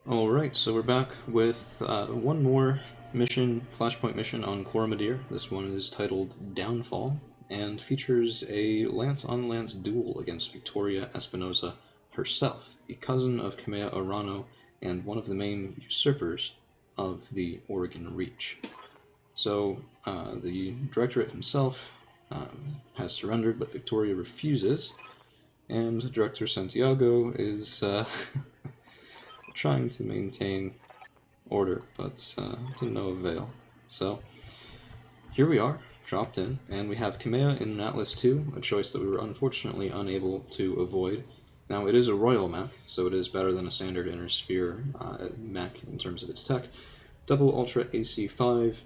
Alright, so we're back with one more mission, Flashpoint mission on Coromadir. This one is titled Downfall, and features a lance-on-lance duel against Victoria Espinosa herself, the cousin of Kamea Arano and one of the main usurpers of the Aurigan Reach. So, the Directorate himself has surrendered, but Victoria refuses, and Director Santiago is trying to maintain order, but to no avail. So here we are, dropped in, and we have Kamea in Atlas 2, a choice that we were unfortunately unable to avoid. Now, it is a royal mech, so it is better than a standard Inner Sphere mech in terms of its tech. Double Ultra AC5,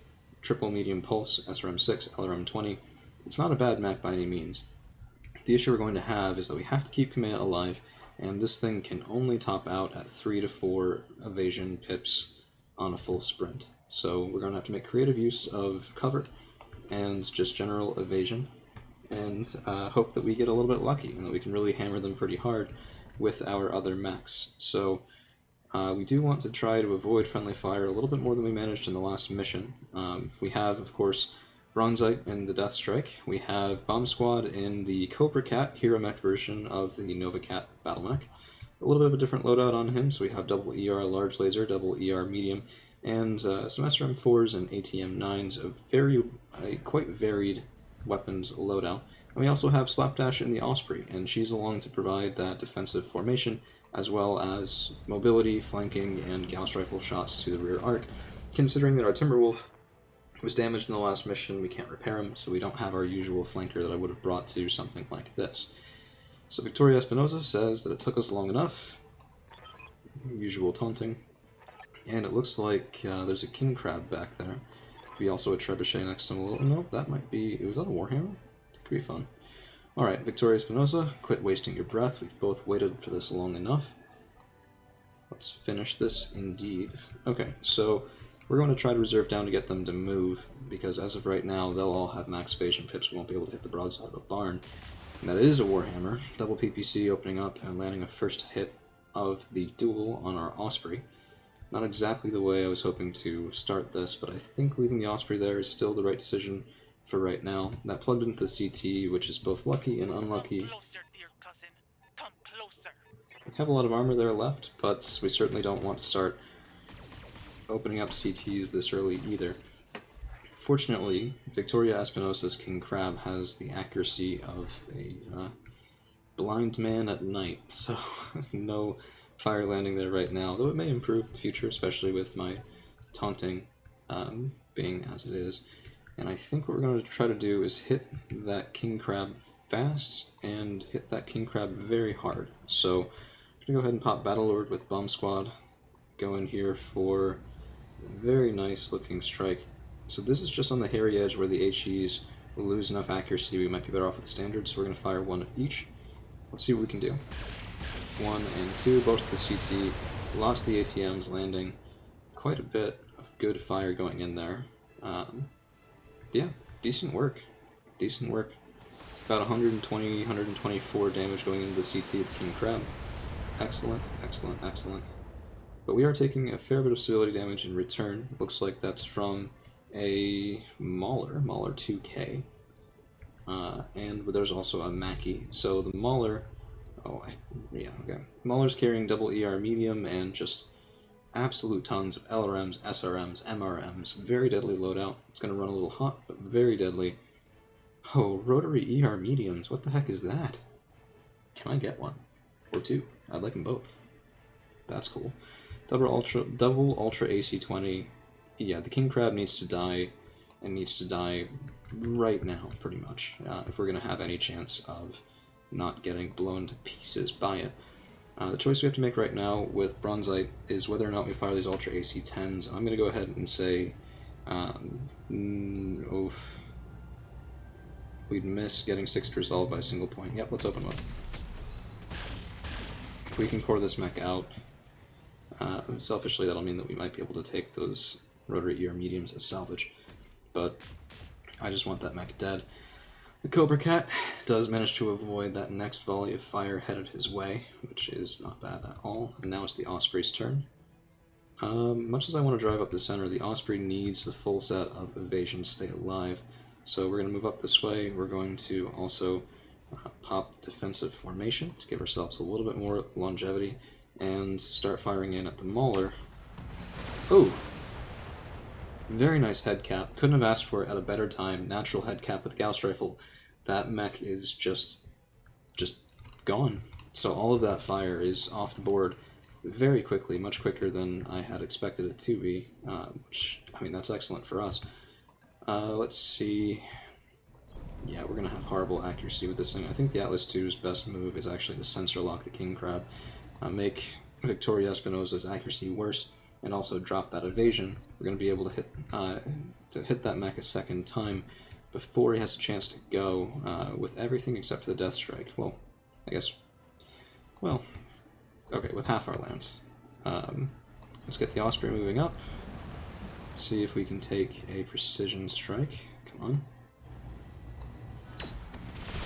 triple medium pulse, SRM6, LRM20. It's not a bad mech by any means. The issue we're going to have is that we have to keep Kamea alive, and this thing can only top out at 3 to 4 evasion pips on a full sprint. So we're going to have to make creative use of cover and just general evasion, and hope that we get a little bit lucky and that we can really hammer them pretty hard with our other mechs. So we do want to try to avoid friendly fire a little bit more than we managed in the last mission. We have, of course, Bronzite in the Death Strike. We have Bomb Squad in the Cobra Cat Hero Mech version of the Nova Cat Battle Mech. A little bit of a different loadout on him, so we have double ER Large Laser, double ER Medium, and some SRM4s and ATM9s, a quite varied weapons loadout. And we also have Slapdash in the Osprey, and she's along to provide that defensive formation, as well as mobility, flanking, and Gauss Rifle shots to the rear arc. Considering that our Timberwolf was damaged in the last mission, we can't repair him, so we don't have our usual flanker that I would have brought to something like this. So Victoria Espinosa says that it took us long enough, usual taunting, and it looks like there's a king crab back there. Maybe also a trebuchet next to him a little. Nope, that might be, was that a warhammer? That could be fun. Alright, Victoria Espinosa, quit wasting your breath, we've both waited for this long enough. Let's finish this indeed. Okay, so we're going to try to reserve down to get them to move, because as of right now, they'll all have max evasion pips. We won't be able to hit the broadside of a barn. And that is a Warhammer. Double PPC opening up and landing a first hit of the duel on our Osprey. Not exactly the way I was hoping to start this, but I think leaving the Osprey there is still the right decision for right now. That plugged into the CT, which is both lucky and unlucky. We have a lot of armor there left, but we certainly don't want to start opening up CTs this early either. Fortunately, Victoria Espinosa's King Crab has the accuracy of a blind man at night, so no fire landing there right now, though it may improve in the future, especially with my taunting being as it is. And I think what we're going to try to do is hit that King Crab fast and hit that King Crab very hard. So I'm going to go ahead and pop Battlelord with Bomb Squad, go in here for very nice looking strike. So this is just on the hairy edge where the HEs will lose enough accuracy. We might be better off with standard, so we're going to fire one of each. Let's see what we can do. 1 and 2, both at the CT. Lots of the ATMs landing. Quite a bit of good fire going in there. Yeah, decent work. Decent work. About 120, 124 damage going into the CT of the King Crab. Excellent, excellent, excellent. But we are taking a fair bit of stability damage in return. Looks like that's from a Mauler 2K. And there's also a Mackie. So the Mauler, Mauler's carrying double ER medium and just absolute tons of LRMs, SRMs, MRMs. Very deadly loadout. It's going to run a little hot, but very deadly. Oh, rotary ER mediums. What the heck is that? Can I get one? Or two? I'd like them both. That's cool. Double Ultra AC20. Yeah, the King Crab needs to die, and needs to die right now, pretty much, if we're going to have any chance of not getting blown to pieces by it. The choice we have to make right now with Bronzite is whether or not we fire these Ultra AC10s. I'm going to go ahead and say, we'd miss getting 6 to resolve by a single point. Yep, let's open one. If we can core this mech out, selfishly that'll mean that we might be able to take those rotary ER mediums as salvage, but I just want that mech dead. The Cobra Cat does manage to avoid that next volley of fire headed his way, which is not bad at all, and now it's the Osprey's turn. Much as I want to drive up the center, the Osprey needs the full set of evasion to stay alive. So we're going to move up this way. We're going to also pop defensive formation to give ourselves a little bit more longevity and start firing in at the Mauler. Oh! Very nice head cap. Couldn't have asked for it at a better time. Natural head cap with Gauss rifle. That mech is just gone. So all of that fire is off the board very quickly, much quicker than I had expected it to be, which, I mean, that's excellent for us. Let's see. Yeah, we're going to have horrible accuracy with this thing. I think the Atlas II's best move is actually to sensor lock the King Crab, make Victoria Espinosa's accuracy worse, and also drop that evasion. We're going to be able to hit that mech a second time before he has a chance to go with everything except for the Death Strike. Well, I guess, well, okay, with half our lands. Let's get the Osprey moving up. See if we can take a precision strike. Come on.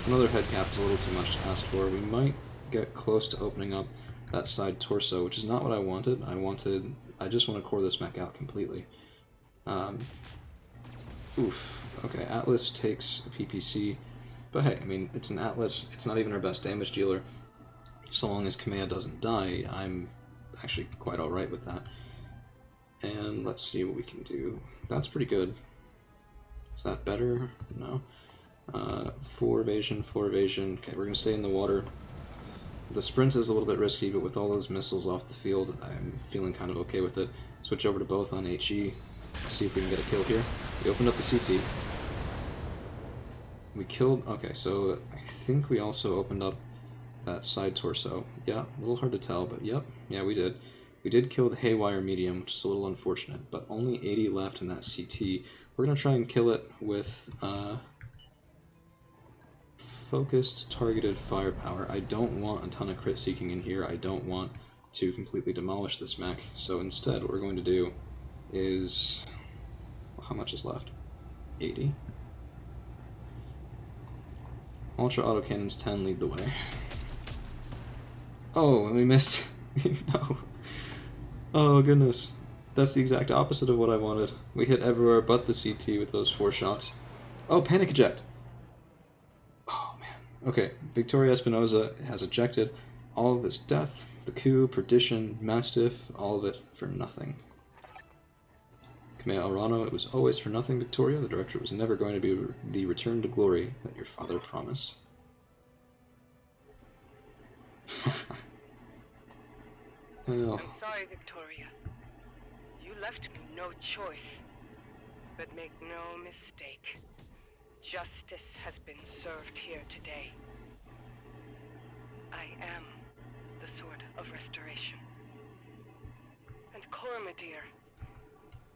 Another head cap is a little too much to ask for. We might get close to opening up that side torso, which is not what I wanted. I just want to core this mech out completely. Oof. Okay, Atlas takes a PPC, but hey, I mean, it's an Atlas. It's not even our best damage dealer. So long as Kamea doesn't die, I'm actually quite alright with that. And let's see what we can do. That's pretty good. Is that better? No. 4 evasion, 4 evasion. Okay, we're going to stay in the water. The sprint is a little bit risky, but with all those missiles off the field, I'm feeling kind of okay with it. Switch over to both on HE. See if we can get a kill here. We opened up the CT. We killed... Okay, so I think we also opened up that side torso. Yeah, a little hard to tell, but yep. Yeah, we did. We did kill the Haywire medium, which is a little unfortunate, but only 80 left in that CT. We're going to try and kill it with focused, targeted firepower. I don't want a ton of crit seeking in here. I don't want to completely demolish this mech. So instead, what we're going to do is... How much is left? 80. Ultra autocannons 10 lead the way. Oh, and we missed. No. Oh, goodness. That's the exact opposite of what I wanted. We hit everywhere but the CT with those 4 shots. Oh, panic eject! Oh, man. Okay, Victoria Espinosa has ejected all of this death, the coup, perdition, mastiff, all of it for nothing. Kamea Arano, it was always for nothing, Victoria. The director was never going to be the return to glory that your father promised. Well. I'm sorry, Victoria. You left me no choice. But make no mistake. Justice has been served here today. I am the Sword of Restoration. And Cormadir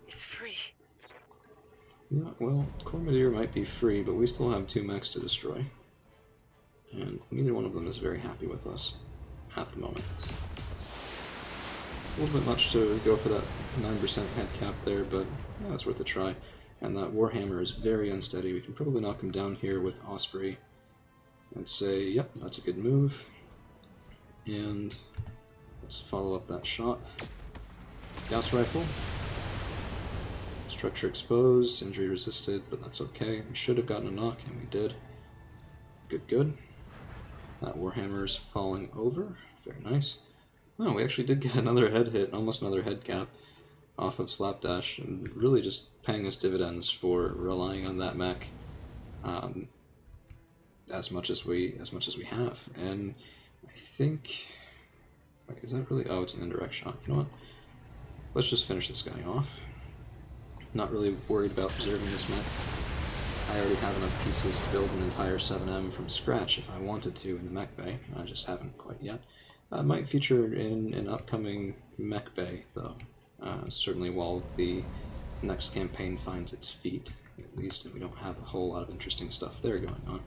is free. Yeah, well, Cormadir might be free, but we still have 2 mechs to destroy. And neither one of them is very happy with us at the moment. A little bit much to go for that 9% head cap there, but yeah, it's worth a try. And that Warhammer is very unsteady. We can probably knock him down here with Osprey and say, yep, that's a good move. And let's follow up that shot. Gauss rifle. Structure exposed, injury resisted, but that's okay. We should have gotten a knock, and we did. Good, good. That Warhammer is falling over. Very nice. Oh, we actually did get another head hit, almost another head cap, off of Slapdash, and really just paying us dividends for relying on that mech as much as we have. And I think, wait, is that really? Oh, it's an indirect shot. You know what? Let's just finish this guy off. Not really worried about preserving this mech. I already have enough pieces to build an entire 7M from scratch if I wanted to in the mech bay. I just haven't quite yet. Might feature in an upcoming mech bay, though. Certainly while the next campaign finds its feet, at least, and we don't have a whole lot of interesting stuff there going on.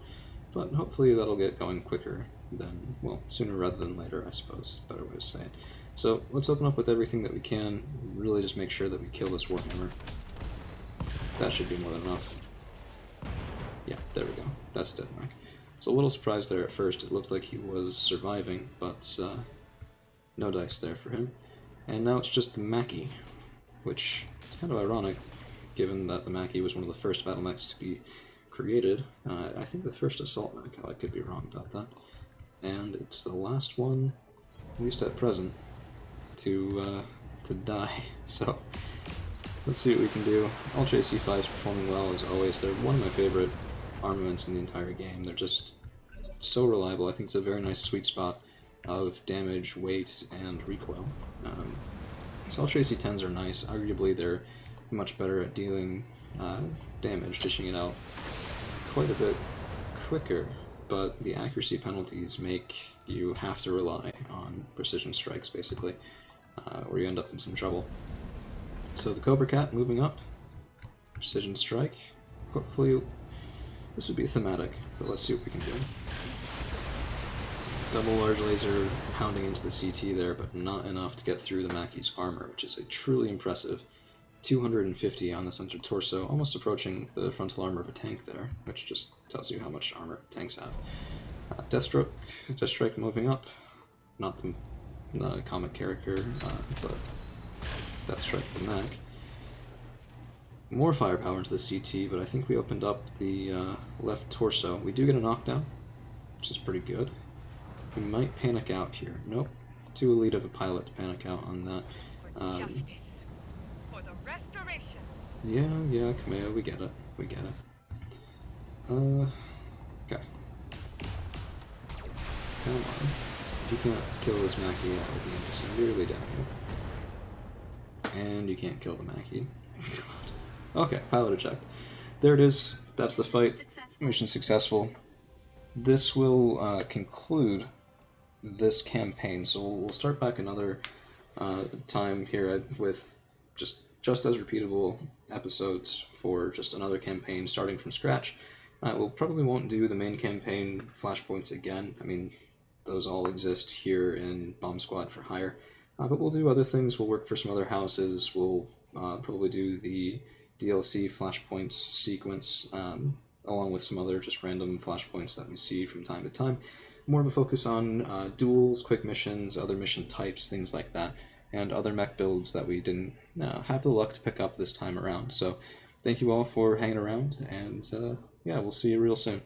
But hopefully that'll get going quicker than, well, sooner rather than later, I suppose is the better way to say it. So let's open up with everything that we can, really just make sure that we kill this Warhammer. That should be more than enough. Yeah, there we go. That's dead mech. So a little surprised there at first. It looked like he was surviving, but no dice there for him. And now it's just the Mackie, which is kind of ironic, given that the Mackie was one of the first battle mechs to be created. I think the first assault mech, I could be wrong about that. And it's the last one, at least at present, to die. So let's see what we can do. Ultra AC5 is performing well as always. They're one of my favorite armaments in the entire game. They're just so reliable. I think it's a very nice sweet spot of damage, weight, and recoil. So Ultra AC10s are nice. Arguably they're much better at dealing damage, dishing it out quite a bit quicker, but the accuracy penalties make you have to rely on precision strikes, basically, or you end up in some trouble. So the Cobra Cat moving up, precision strike. Hopefully this would be thematic, but let's see what we can do. Double large laser pounding into the CT there, but not enough to get through the Mackie's armor, which is a truly impressive 250 on the center torso, almost approaching the frontal armor of a tank there, which just tells you how much armor tanks have. Deathstrike moving up, not the comic character, but Deathstrike the Mac. More firepower into the CT, but I think we opened up the left torso. We do get a knockdown, which is pretty good. We might panic out here. Nope. Too elite of a pilot to panic out on that. For the restoration. Yeah, Kameo, we get it. We get it. Okay. Come on. If you can't kill this Mackie, I would be severely down here. And you can't kill the Mackie. Okay, pilot eject. There it is. That's the fight. Mission successful. This will conclude this campaign, so we'll start back another time here with just as repeatable episodes for just another campaign starting from scratch. We'll probably won't do the main campaign flashpoints again. I mean, those all exist here in Bomb Squad for Hire, but we'll do other things. We'll work for some other houses. We'll probably do the DLC flashpoints sequence along with some other just random flashpoints that we see from time to time. More of a focus on duels, quick missions, other mission types, things like that, and other mech builds that we didn't have the luck to pick up this time around. So thank you all for hanging around, and yeah, we'll see you real soon.